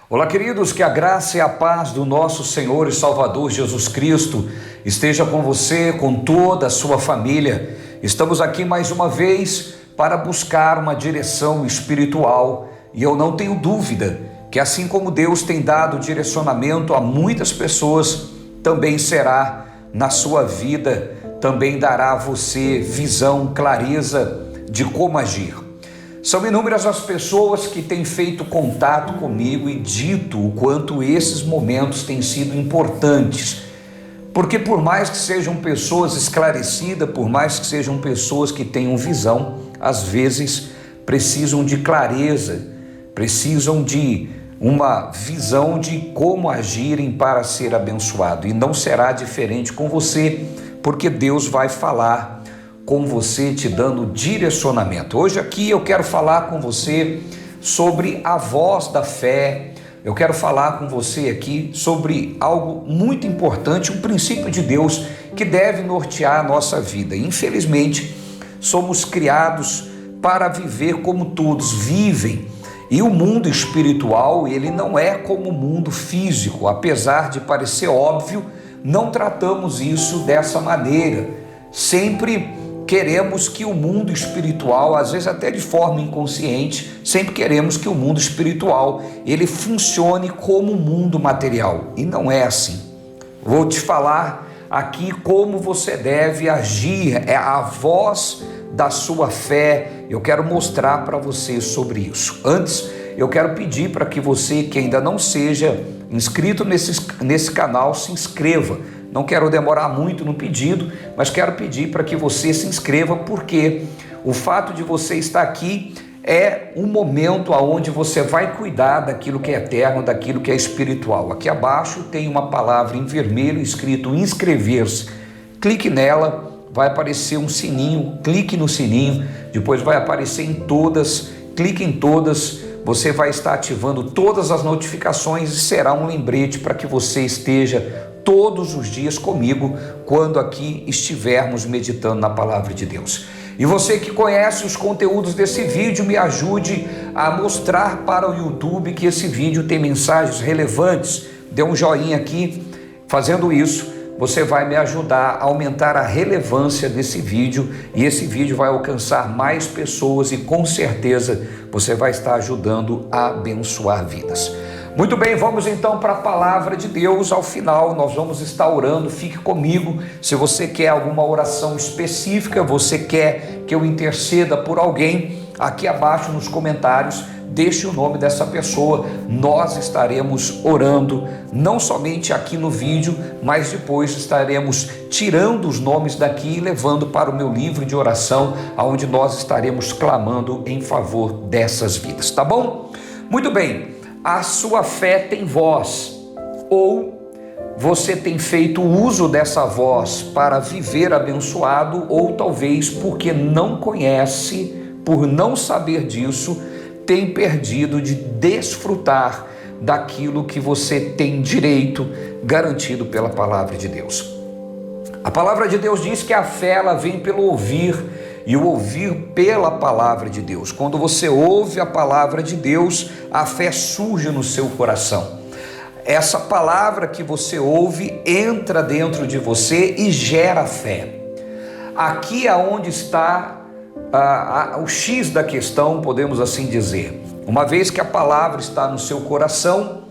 Olá, queridos, que a graça e a paz do nosso Senhor e Salvador Jesus Cristo esteja com você, com toda a sua família. Estamos aqui mais uma vez para buscar uma direção espiritual e eu não tenho dúvida que assim como Deus tem dado direcionamento a muitas pessoas, também será na sua vida, também dará a você visão, clareza de como agir. São inúmeras as pessoas que têm feito contato comigo e dito o quanto esses momentos têm sido importantes, porque por mais que sejam pessoas esclarecidas, por mais que sejam pessoas que tenham visão, às vezes precisam de clareza, precisam de uma visão de como agirem para ser abençoado, e não será diferente com você, porque Deus vai falar com você, te dando direcionamento. Hoje aqui eu quero falar com você sobre a voz da fé. Eu quero falar com você aqui sobre algo muito importante, um princípio de Deus que deve nortear a nossa vida. Infelizmente, somos criados para viver como todos vivem. E o mundo espiritual, ele não é como o mundo físico. Apesar de parecer óbvio, não tratamos isso dessa maneira. Sempre queremos que o mundo espiritual, às vezes até de forma inconsciente, sempre queremos que o mundo espiritual ele funcione como o mundo material, e não é assim. Vou te falar aqui como você deve agir, é a voz da sua fé. Eu quero mostrar para você sobre isso. Antes, eu quero pedir para que você que ainda não seja inscrito nesse canal, se inscreva. Não quero demorar muito no pedido, mas quero pedir para que você se inscreva, porque o fato de você estar aqui é um momento onde você vai cuidar daquilo que é eterno, daquilo que é espiritual. Aqui abaixo tem uma palavra em vermelho escrito inscrever-se. Clique nela, vai aparecer um sininho, clique no sininho, depois vai aparecer em todas, clique em todas, você vai estar ativando todas as notificações e será um lembrete para que você esteja todos os dias comigo quando aqui estivermos meditando na palavra de Deus. E você que conhece os conteúdos desse vídeo, me ajude a mostrar para o YouTube que esse vídeo tem mensagens relevantes. Dê um joinha aqui. Fazendo isso, você vai me ajudar a aumentar a relevância desse vídeo, e esse vídeo vai alcançar mais pessoas e com certeza você vai estar ajudando a abençoar vidas. Muito bem, vamos então para a palavra de Deus. Ao final nós vamos estar orando, fique comigo. Se você quer alguma oração específica, você quer que eu interceda por alguém, aqui abaixo nos comentários, deixe o nome dessa pessoa. Nós estaremos orando, não somente aqui no vídeo, mas depois estaremos tirando os nomes daqui e levando para o meu livro de oração, onde nós estaremos clamando em favor dessas vidas, tá bom? Muito bem. A sua fé tem voz, ou você tem feito uso dessa voz para viver abençoado, ou talvez porque não conhece, por não saber disso, tem perdido de desfrutar daquilo que você tem direito garantido pela palavra de Deus. A palavra de Deus diz que a fé ela vem pelo ouvir, e o ouvir pela palavra de Deus. Quando você ouve a palavra de Deus, a fé surge no seu coração. Essa palavra que você ouve entra dentro de você e gera fé. Aqui é onde está o X da questão, podemos assim dizer. Uma vez que a palavra está no seu coração,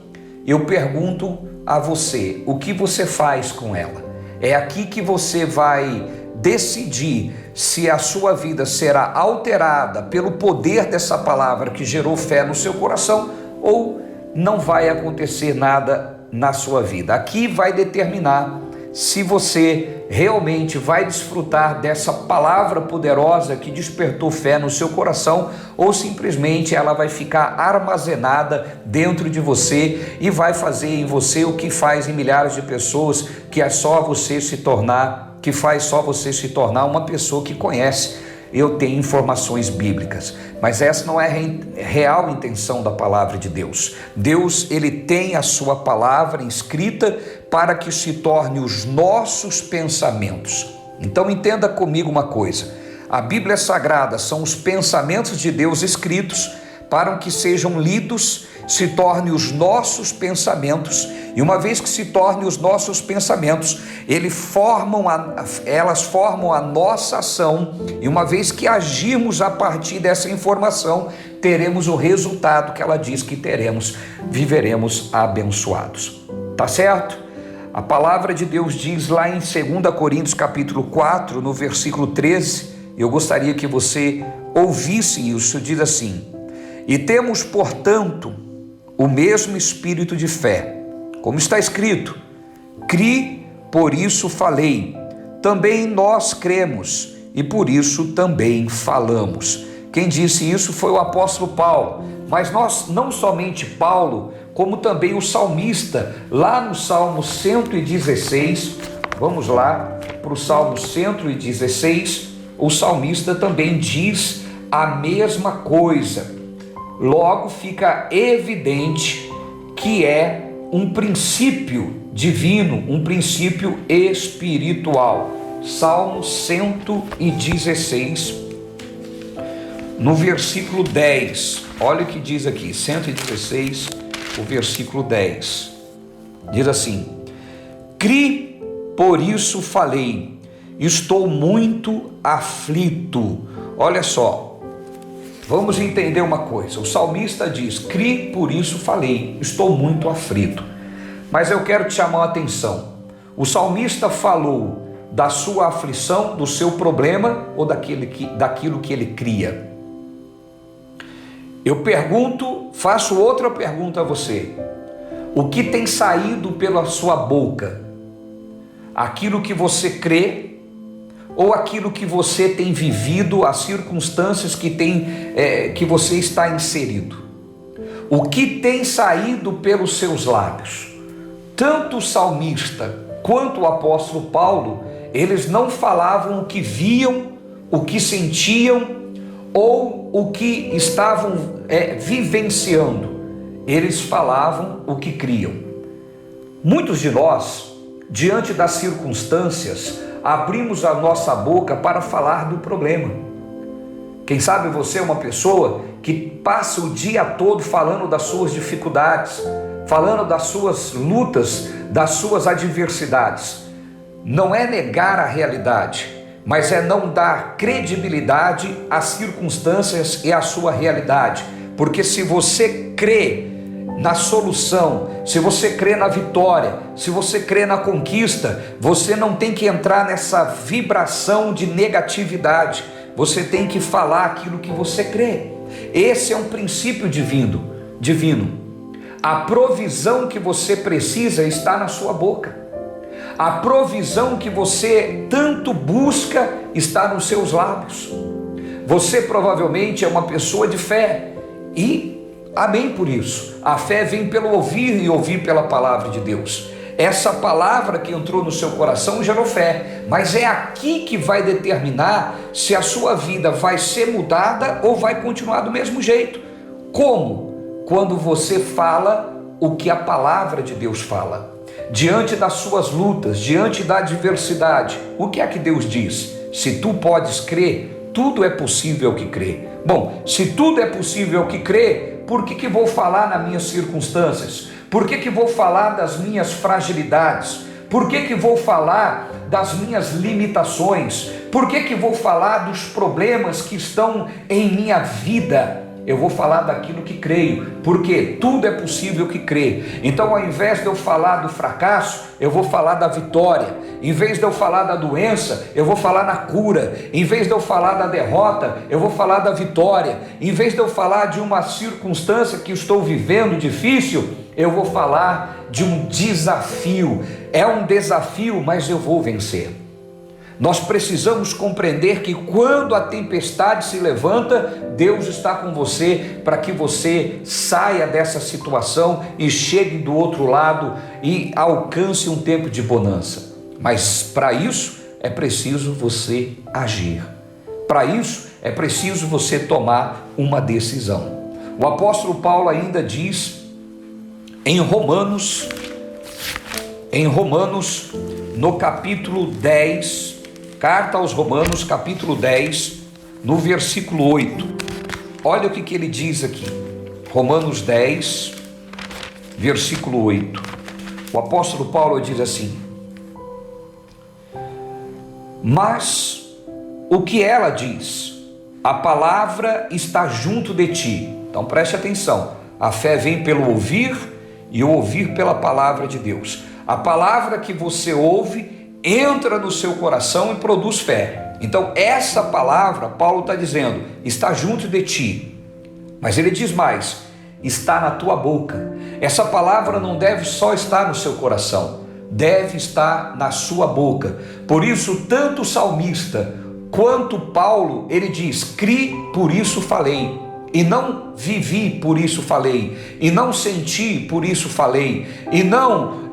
eu pergunto a você, o que você faz com ela? É aqui que você vai decidir se a sua vida será alterada pelo poder dessa palavra que gerou fé no seu coração, ou não vai acontecer nada na sua vida. Aqui vai determinar se você realmente vai desfrutar dessa palavra poderosa que despertou fé no seu coração, ou simplesmente ela vai ficar armazenada dentro de você e vai fazer em você o que faz em milhares de pessoas, que é só você se tornar uma pessoa que conhece. Eu tenho informações bíblicas, mas essa não é a real intenção da palavra de Deus. Deus, ele tem a sua palavra escrita para que se torne os nossos pensamentos. Então entenda comigo uma coisa, a Bíblia Sagrada são os pensamentos de Deus escritos para que sejam lidos, se tornem os nossos pensamentos, e uma vez que se tornem os nossos pensamentos, elas formam a nossa ação, e uma vez que agirmos a partir dessa informação, teremos o resultado que ela diz que teremos, viveremos abençoados. Tá certo? A palavra de Deus diz lá em 2 Coríntios capítulo 4, no versículo 13, eu gostaria que você ouvisse isso, diz assim: e temos, portanto, o mesmo espírito de fé, como está escrito, cri, por isso falei, também nós cremos, e por isso também falamos. Quem disse isso foi o apóstolo Paulo, mas nós, não somente Paulo, como também o salmista, lá no Salmo 116, vamos lá para o Salmo 116, o salmista também diz a mesma coisa. Logo fica evidente que é um princípio divino, um princípio espiritual. Salmo 116, no versículo 10, olha o que diz aqui, 116, o versículo 10, diz assim: cri, por isso falei, estou muito aflito. Olha só, vamos entender uma coisa, o salmista diz, cri, por isso falei, estou muito aflito. Mas eu quero te chamar a atenção, o salmista falou da sua aflição, do seu problema ou daquilo que ele cria? Eu pergunto, faço outra pergunta a você: o que tem saído pela sua boca? Aquilo que você crê ou aquilo que você tem vivido, as circunstâncias que você está inserido? O que tem saído pelos seus lábios? Tanto o salmista quanto o apóstolo Paulo, eles não falavam o que viam, o que sentiam ou o que estavam vivenciando, eles falavam o que criam. Muitos de nós, diante das circunstâncias, abrimos a nossa boca para falar do problema. Quem sabe você é uma pessoa que passa o dia todo falando das suas dificuldades, falando das suas lutas, das suas adversidades. Não é negar a realidade, mas é não dar credibilidade às circunstâncias e à sua realidade. Porque se você crê na solução, se você crê na vitória, se você crê na conquista, você não tem que entrar nessa vibração de negatividade, você tem que falar aquilo que você crê. Esse é um princípio divino. A provisão que você precisa está na sua boca. A provisão que você tanto busca está nos seus lábios. Você provavelmente é uma pessoa de fé e amém por isso. A fé vem pelo ouvir e ouvir pela palavra de Deus. Essa palavra que entrou no seu coração gerou fé, mas é aqui que vai determinar se a sua vida vai ser mudada ou vai continuar do mesmo jeito. Como? Quando você fala o que a palavra de Deus fala. Diante das suas lutas, diante da adversidade, o que é que Deus diz? Se tu podes crer, tudo é possível que crê. Bom, se tudo é possível que crê, por que vou falar nas minhas circunstâncias? Por que vou falar das minhas fragilidades? Por que vou falar das minhas limitações? Por que vou falar dos problemas que estão em minha vida? Eu vou falar daquilo que creio, porque tudo é possível que crê. Então, ao invés de eu falar do fracasso, eu vou falar da vitória. Em vez de eu falar da doença, eu vou falar na cura. Em vez de eu falar da derrota, eu vou falar da vitória. Em vez de eu falar de uma circunstância que estou vivendo difícil, eu vou falar de um desafio. É um desafio, mas eu vou vencer. Nós precisamos compreender que quando a tempestade se levanta, Deus está com você para que você saia dessa situação e chegue do outro lado e alcance um tempo de bonança. Mas para isso é preciso você agir. Para isso é preciso você tomar uma decisão. O apóstolo Paulo ainda diz em Romanos, no capítulo 10, carta aos Romanos, capítulo 10, no versículo 8. Olha o que ele diz aqui, Romanos 10, versículo 8. O apóstolo Paulo diz assim: mas o que ela diz? A palavra está junto de ti. Então preste atenção, a fé vem pelo ouvir e o ouvir pela palavra de Deus. A palavra que você ouve entra no seu coração e produz fé. Então essa palavra, Paulo está dizendo, está junto de ti. Mas ele diz mais, está na tua boca. Essa palavra não deve só estar no seu coração, deve estar na sua boca. Por isso, tanto o salmista quanto Paulo, ele diz, cri, por isso falei, e não vivi, por isso falei, e não senti, por isso falei, e não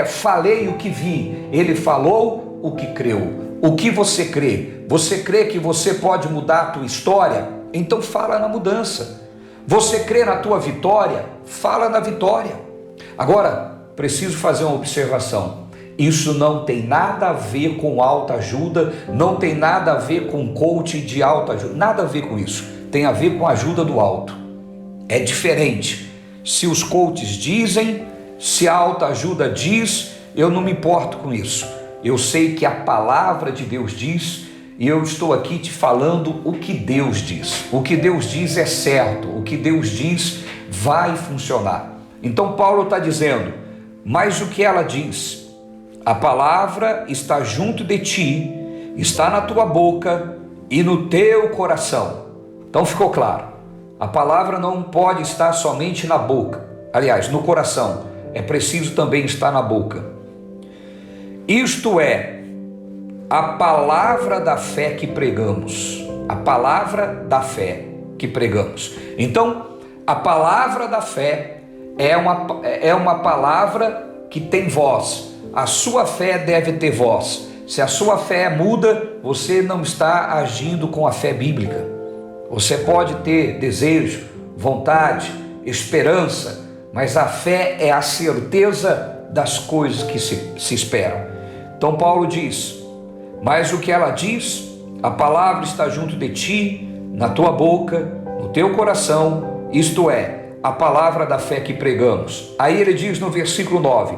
falei o que vi. Ele falou o que creu. O que você crê? Você crê que você pode mudar a tua história? Então fala na mudança. Você crê na tua vitória? Fala na vitória. Agora, preciso fazer uma observação. Isso não tem nada a ver com autoajuda, não tem nada a ver com coaching de autoajuda, nada a ver com isso. Tem a ver com a ajuda do alto. É diferente. Se os coaches dizem, se a autoajuda diz, eu não me importo com isso. Eu sei que a palavra de Deus diz, e eu estou aqui te falando o que Deus diz. O que Deus diz é certo, o que Deus diz vai funcionar. Então Paulo está dizendo, mas o que ela diz? A palavra está junto de ti, está na tua boca e no teu coração. Então ficou claro, a palavra não pode estar somente na boca, aliás, no coração, é preciso também estar na boca. Isto é, a palavra da fé que pregamos, a palavra da fé que pregamos. Então, a palavra da fé é uma palavra que tem voz. A sua fé deve ter voz. Se a sua fé é muda, você não está agindo com a fé bíblica. Você pode ter desejo, vontade, esperança, mas a fé é a certeza das coisas que se esperam. Então Paulo diz, mas o que ela diz? A palavra está junto de ti, na tua boca, no teu coração, isto é, a palavra da fé que pregamos. Aí ele diz no versículo 9,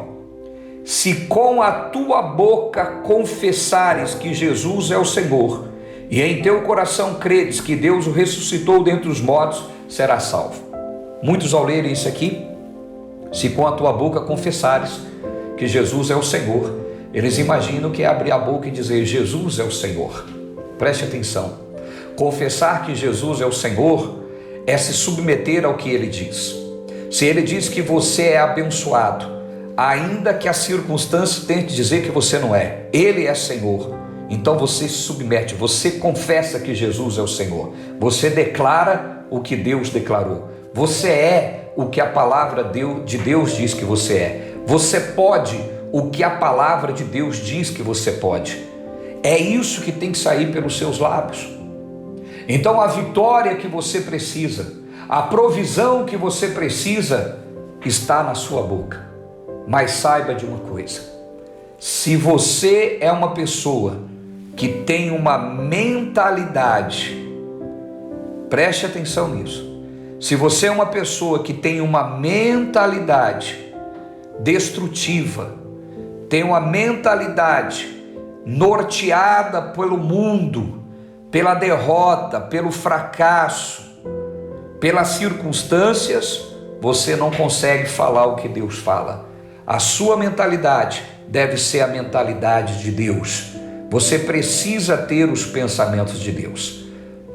se com a tua boca confessares que Jesus é o Senhor, e em teu coração credes que Deus o ressuscitou dentre os mortos, serás salvo. Muitos ao lerem isso aqui, se com a tua boca confessares que Jesus é o Senhor, eles imaginam que é abrir a boca e dizer, Jesus é o Senhor. Preste atenção, confessar que Jesus é o Senhor é se submeter ao que ele diz. Se ele diz que você é abençoado, ainda que a circunstância tente dizer que você não é, ele é Senhor, então você se submete, você confessa que Jesus é o Senhor, você declara o que Deus declarou, você é o que a palavra de Deus diz que você é, você pode o que a palavra de Deus diz que você pode. É isso que tem que sair pelos seus lábios. Então a vitória que você precisa, a provisão que você precisa, está na sua boca. Mas saiba de uma coisa, se você é uma pessoa que tem uma mentalidade, preste atenção nisso, se você é uma pessoa que tem uma mentalidade destrutiva, tem uma mentalidade norteada pelo mundo, pela derrota, pelo fracasso, pelas circunstâncias, você não consegue falar o que Deus fala. A sua mentalidade deve ser a mentalidade de Deus. Você precisa ter os pensamentos de Deus.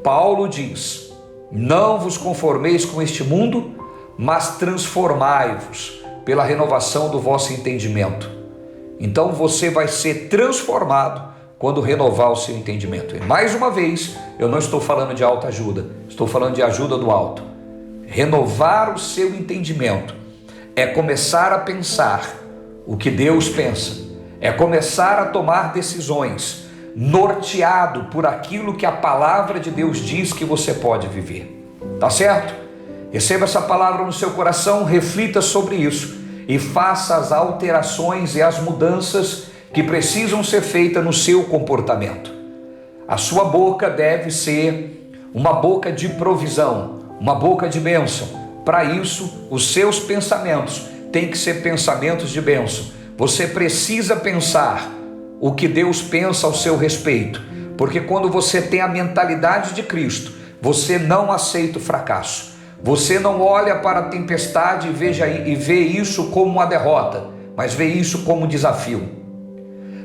Paulo diz, não vos conformeis com este mundo, mas transformai-vos pela renovação do vosso entendimento. Então você vai ser transformado quando renovar o seu entendimento. E mais uma vez, eu não estou falando de autoajuda, estou falando de ajuda do alto. Renovar o seu entendimento é começar a pensar o que Deus pensa, é começar a tomar decisões norteado por aquilo que a palavra de Deus diz que você pode viver. Tá certo? Receba essa palavra no seu coração, reflita sobre isso e faça as alterações e as mudanças que precisam ser feitas no seu comportamento. A sua boca deve ser uma boca de provisão, uma boca de bênção. Para isso, os seus pensamentos têm que ser pensamentos de bênção. Você precisa pensar o que Deus pensa ao seu respeito, porque quando você tem a mentalidade de Cristo, você não aceita o fracasso. Você não olha para a tempestade e vê isso como uma derrota, mas vê isso como um desafio.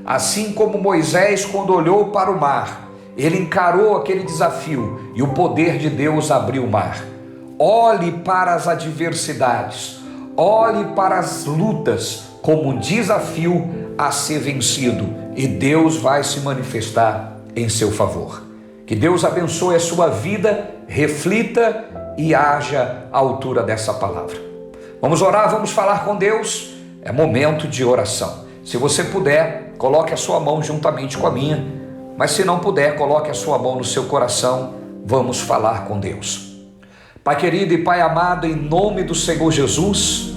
Assim como Moisés, quando olhou para o mar, ele encarou aquele desafio e o poder de Deus abriu o mar. Olhe para as adversidades, olhe para as lutas como um desafio a ser vencido, e Deus vai se manifestar em seu favor. Que Deus abençoe a sua vida, reflita e haja à altura dessa palavra. Vamos orar, vamos falar com Deus. É momento de oração. Se você puder, coloque a sua mão juntamente com a minha, mas se não puder, coloque a sua mão no seu coração. Vamos falar com Deus. Pai querido e Pai amado, em nome do Senhor Jesus,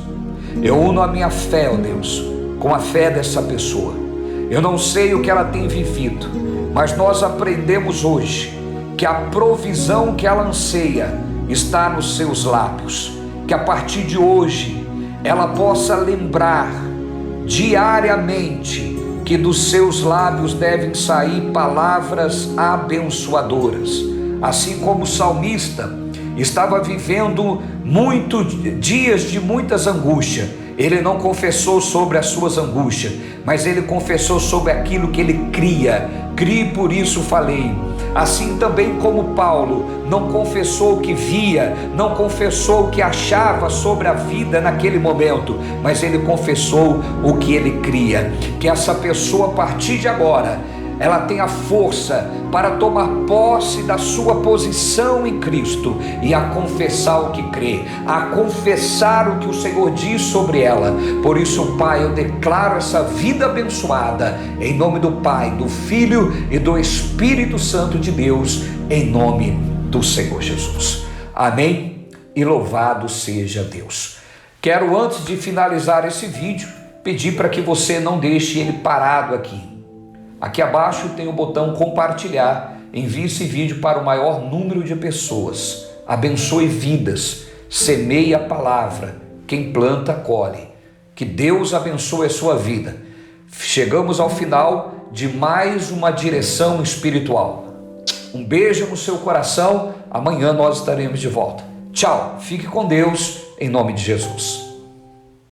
eu uno a minha fé, ó Deus, com a fé dessa pessoa. Eu não sei o que ela tem vivido, mas nós aprendemos hoje que a provisão que ela anseia está nos seus lábios. Que a partir de hoje ela possa lembrar diariamente que dos seus lábios devem sair palavras abençoadoras. Assim como o salmista estava vivendo dias de muitas angústias, ele não confessou sobre as suas angústias, mas ele confessou sobre aquilo que ele cria. Crie, por isso falei. Assim também como Paulo não confessou o que via, não confessou o que achava sobre a vida naquele momento, mas ele confessou o que ele cria. Que essa pessoa, a partir de agora, ela tenha força para tomar posse da sua posição em Cristo e a confessar o que crê, a confessar o que o Senhor diz sobre ela. Por isso, Pai, eu declaro essa vida abençoada, em nome do Pai, do Filho e do Espírito Santo de Deus, em nome do Senhor Jesus. Amém? E louvado seja Deus. Quero, antes de finalizar esse vídeo, pedir para que você não deixe ele parado aqui. Aqui abaixo tem o botão compartilhar. Envie esse vídeo para o maior número de pessoas. Abençoe vidas. Semeie a palavra. Quem planta, colhe. Que Deus abençoe a sua vida. Chegamos ao final de mais uma direção espiritual. Um beijo no seu coração. Amanhã nós estaremos de volta. Tchau. Fique com Deus, em nome de Jesus.